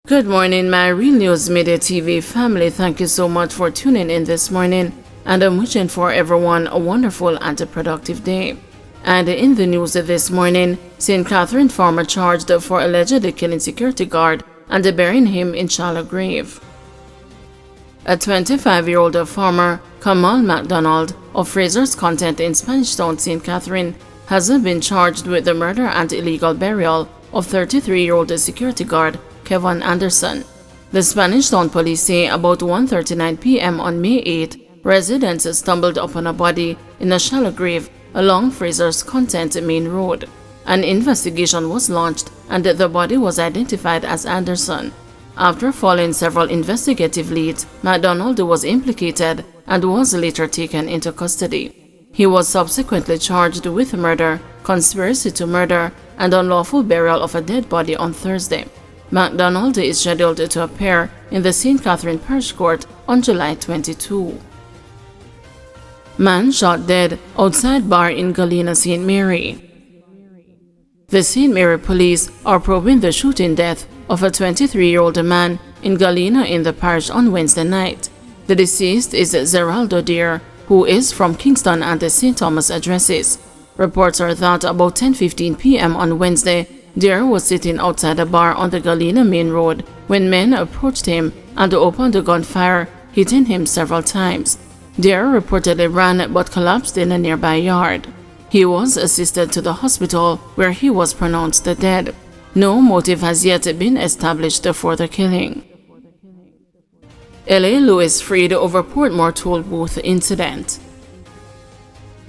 Good morning, my Real News Media TV family. Thank you so much for tuning in this morning, and I'm wishing for everyone a wonderful and a productive day. And in the news this morning, St. Catherine farmer charged for allegedly killing security guard and burying him in shallow grave. A 25-year-old farmer, Kamal McDonald, of Fraser's Content in Spanish Town, St. Catherine, has been charged with the murder and illegal burial of 33-year-old security guard Kevin Anderson. The Spanish Town police say about 1:39 p.m. on May 8, residents stumbled upon a body in a shallow grave along Fraser's Content Main Road. An investigation was launched and the body was identified as Anderson. After following several investigative leads, McDonald was implicated and was later taken into custody. He was subsequently charged with murder, conspiracy to murder, and unlawful burial of a dead body on Thursday. McDonald is scheduled to appear in the St. Catherine Parish Court on July 22. Man shot dead outside bar in Galena, St. Mary. The St. Mary police are probing the shooting death of a 23-year-old man in Galena in the parish on Wednesday night. The deceased is Zeraldo Deer, who is from Kingston and the St. Thomas addresses. Reports are that about 10:15 p.m. on Wednesday, Deer was sitting outside a bar on the Galena Main Road when men approached him and opened a gunfire, hitting him several times. Deer reportedly ran but collapsed in a nearby yard. He was assisted to the hospital where he was pronounced dead. No motive has yet been established for the killing. L.A. Lewis freed over Portmore toll booth incident.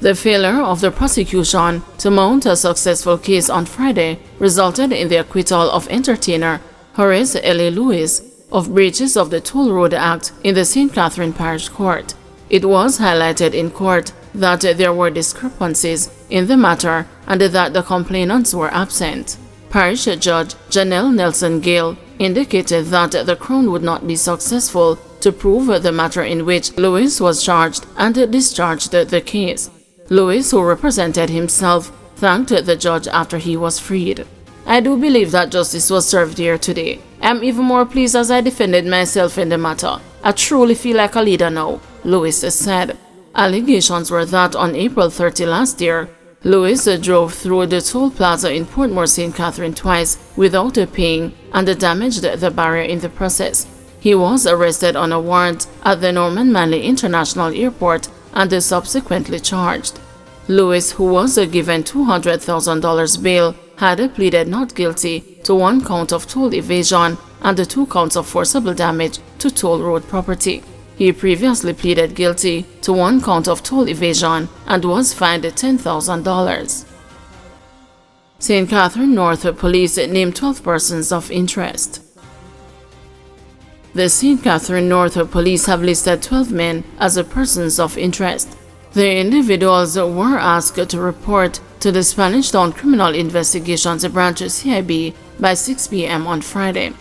The failure of the prosecution to mount a successful case on Friday resulted in the acquittal of entertainer Horace L.A. Lewis of breaches of the Toll Road Act in the St. Catherine Parish Court. It was highlighted in court that there were discrepancies in the matter and that the complainants were absent. Parish Judge Janelle Nelson Gale indicated that the Crown would not be successful to prove the matter in which Lewis was charged and discharged the case. Lewis, who represented himself, thanked the judge after he was freed. "I do believe that justice was served here today. I'm even more pleased as I defended myself in the matter. I truly feel like a leader now," Lewis said. Allegations were that on April 30 last year, Lewis drove through the toll plaza in Portmore, St. Catherine twice without paying and damaged the barrier in the process. He was arrested on a warrant at the Norman Manley International Airport and subsequently charged. Lewis, who was given $200,000 bail, had pleaded not guilty to 1 count of toll evasion and 2 counts of forcible damage to toll road property. He previously pleaded guilty to 1 count of toll evasion and was fined $10,000. St. Catherine North Police named 12 persons of interest. The St. Catherine North Police have listed 12 men as persons of interest. The individuals were asked to report to the Spanish Town Criminal Investigations Branch CIB by 6 p.m. on Friday.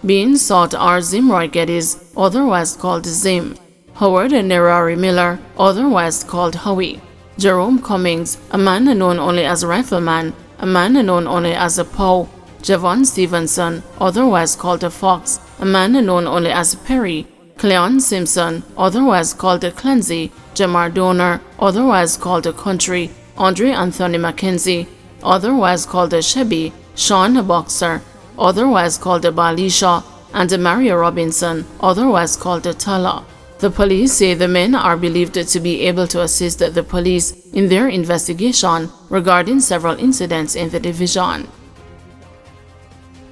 Being sought are Zimroy Geddes, otherwise called Zim; Howard Nerari Miller, otherwise called Howie; Jerome Cummings, a man known only as Rifleman, a man known only as a Pow; Javon Stevenson, otherwise called a Fox, a man known only as Perry; Cleon Simpson, otherwise called Clancy; Jamar Donor, otherwise called Country; Andre Anthony McKenzie, otherwise called Shebby; Sean Boxer, otherwise called Balisha; and Maria Robinson, otherwise called Tala. The police say the men are believed to be able to assist the police in their investigation regarding several incidents in the division.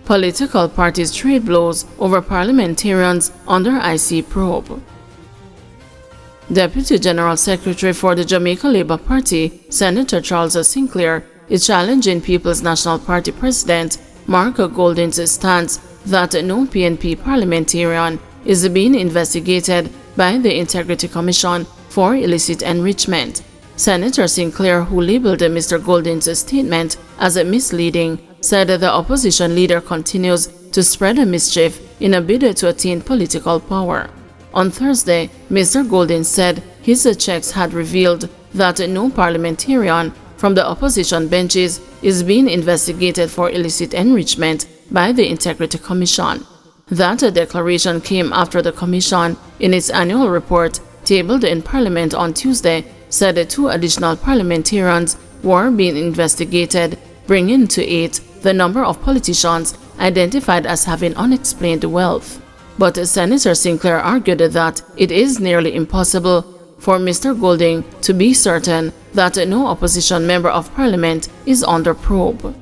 Political parties trade blows over parliamentarians under IC probe. Deputy General Secretary for the Jamaica Labour Party, Senator Charles Sinclair, is challenging People's National Party President Mark Golding's stance that no PNP parliamentarian is being investigated by the Integrity Commission for illicit enrichment. Senator Sinclair, who labeled Mr. Golding's statement as misleading, said the opposition leader continues to spread a mischief in a bid to attain political power. On Thursday, Mr. Golding said his checks had revealed that no parliamentarian from the opposition benches is being investigated for illicit enrichment by the Integrity Commission. That declaration came after the Commission, in its annual report tabled in Parliament on Tuesday, said that 2 additional parliamentarians were being investigated, bringing to 8 the number of politicians identified as having unexplained wealth. But Senator Sinclair argued that it is nearly impossible for Mr. Golding to be certain that no opposition member of Parliament is under probe.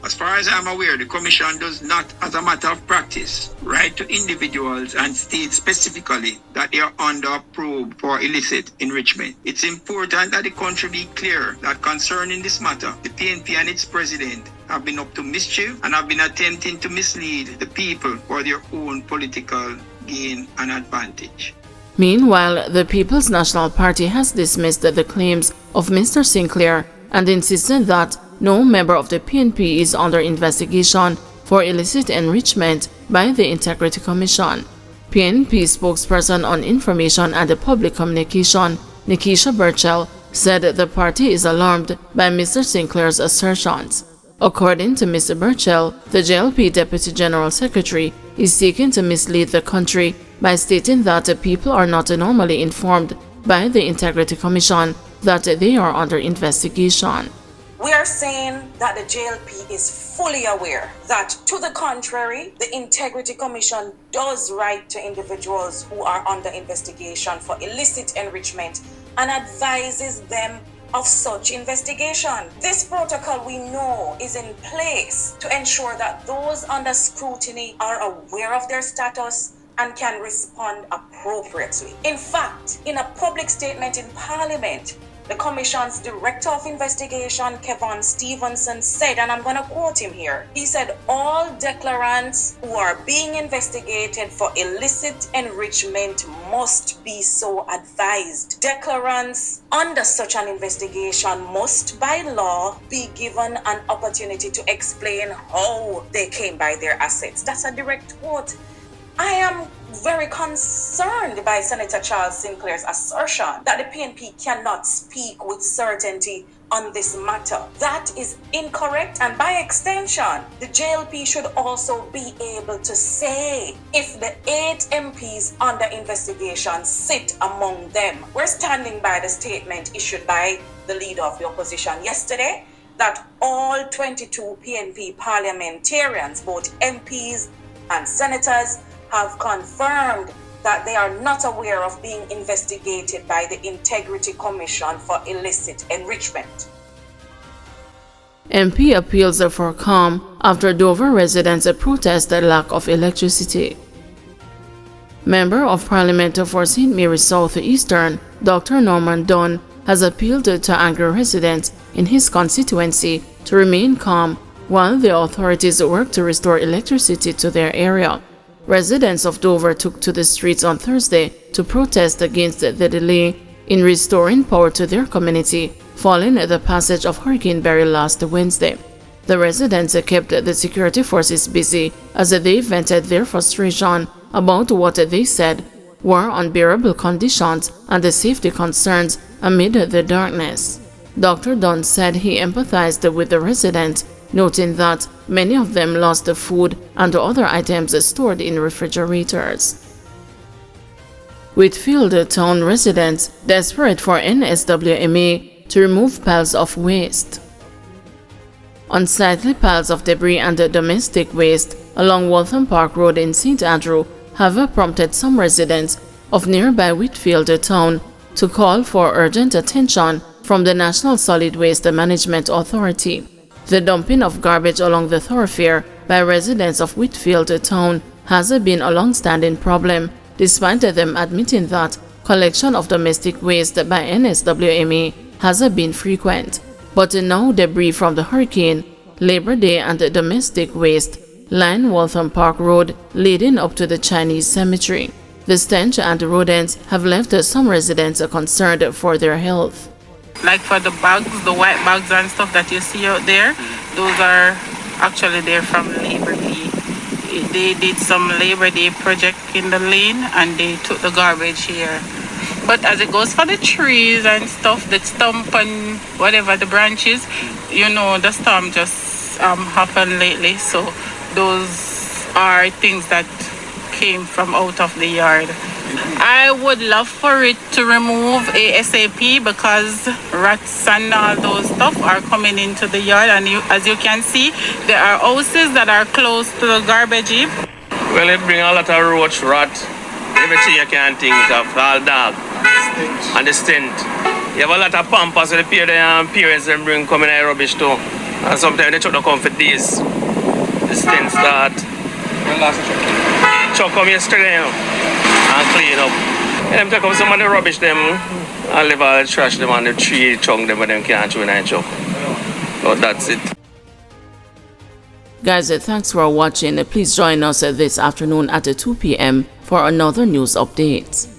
As far as I'm aware, the Commission does not, as a matter of practice, write to individuals and state specifically that they are under probe for illicit enrichment. It's important that the country be clear that concerning this matter, the PNP and its president have been up to mischief and have been attempting to mislead the people for their own political gain and advantage. Meanwhile, the People's National Party has dismissed the claims of Mr. Sinclair and insisted that no member of the PNP is under investigation for illicit enrichment by the Integrity Commission. PNP spokesperson on Information and Public Communication, Nikisha Burchell, said the party is alarmed by Mr. Sinclair's assertions. According to Mr. Burchell, the JLP Deputy General Secretary is seeking to mislead the country by stating that people are not normally informed by the Integrity Commission that they are under investigation. We are saying that the JLP is fully aware that, to the contrary, the Integrity Commission does write to individuals who are under investigation for illicit enrichment and advises them of such investigation. This protocol, we know, is in place to ensure that those under scrutiny are aware of their status and can respond appropriately. In fact, in a public statement in Parliament, the Commission's Director of Investigation, Kevin Stevenson, said, and I'm going to quote him here, he said, all declarants who are being investigated for illicit enrichment must be so advised. Declarants under such an investigation must, by law, be given an opportunity to explain how they came by their assets. That's a direct quote. I am very concerned by Senator Charles Sinclair's assertion that the PNP cannot speak with certainty on this matter. That is incorrect, and by extension, the JLP should also be able to say if the 8 MPs under investigation sit among them. We're standing by the statement issued by the leader of the opposition yesterday that all 22 PNP parliamentarians, both MPs and senators, have confirmed that they are not aware of being investigated by the Integrity Commission for illicit enrichment. MP appeals for calm after Dover residents protest the lack of electricity. Member of Parliament for St. Mary's South Eastern, Dr. Norman Dunn, has appealed to angry residents in his constituency to remain calm while the authorities work to restore electricity to their area. Residents of Dover took to the streets on Thursday to protest against the delay in restoring power to their community following the passage of Hurricane Barry last Wednesday. The residents kept the security forces busy as they vented their frustration about what they said were unbearable conditions and the safety concerns amid the darkness. Dr. Dunn said he empathized with the residents, noting that many of them lost the food and other items stored in refrigerators. Whitfield town residents desperate for NSWMA to remove piles of waste. Unsightly piles of debris and domestic waste along Waltham Park Road in St. Andrew have prompted some residents of nearby Whitfield town to call for urgent attention from the National Solid Waste Management Authority. The dumping of garbage along the thoroughfare by residents of Whitfield town has been a long-standing problem, despite them admitting that collection of domestic waste by NSWMA has been frequent. But now debris from the hurricane, Labor Day and domestic waste line Waltham Park Road leading up to the Chinese cemetery. The stench and rodents have left some residents concerned for their health. Like for the bags, the white bags and stuff that you see out there, those are actually there from Labor Day. They did some Labor Day project in the lane and they took the garbage here. But as it goes for the trees and stuff, the stump and whatever the branches, you know, the storm just happened lately. So those are things that came from out of the yard. I would love for it to remove ASAP because rats and all those stuff are coming into the yard, and as you can see, there are houses that are close to the garbage heap. Well, it brings a lot of roach, rat, everything you can think of, all dog, and the stint. You have a lot of pampers with the parents and bring coming in rubbish too. And sometimes they don't come for this. The stint start. When last truck come yesterday, and clean up. And them take up some of the rubbish them and leave all the trash them on the tree chunk them, but them can't chew in a truck. But that's it. Guys, thanks for watching. Please join us this afternoon at 2 p.m. for another news update.